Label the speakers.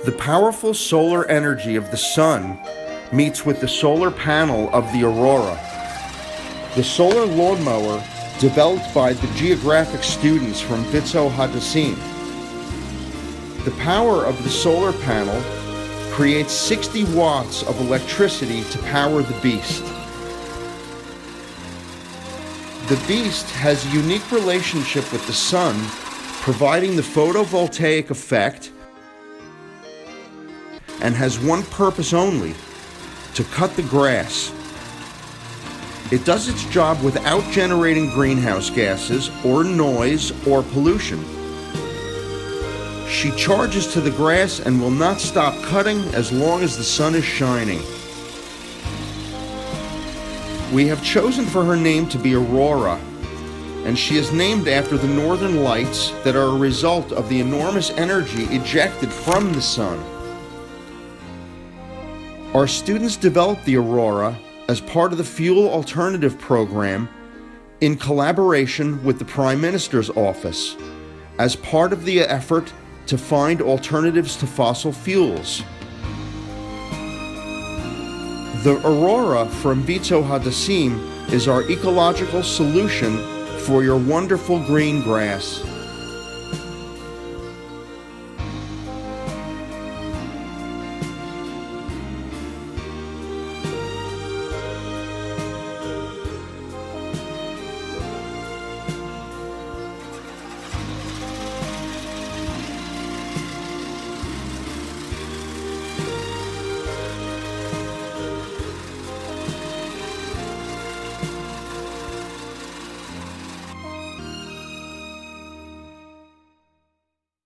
Speaker 1: The powerful solar energy of the sun meets with the solar panel of the aurora. The solar lawnmower, developed by the geographic students from Wizo Hadassim. The power of the solar panel creates 60 watts of electricity to power the beast. The beast has a unique relationship with the sun, providing the photovoltaic effect, and has one purpose only: to cut the grass. It does its job without generating greenhouse gases or noise or pollution. She charges to the grass and will not stop cutting as long as the sun is shining. We have chosen for her name to be Aurora, and she is named after the northern lights that are a result of the enormous energy ejected from the sun. Our students developed the Aurora as part of the Fuel Alternative Program in collaboration with the Prime Minister's Office, as part of the effort to find alternatives to fossil fuels. The Aurora from Wizo Hadassim is our ecological solution for your wonderful green grass.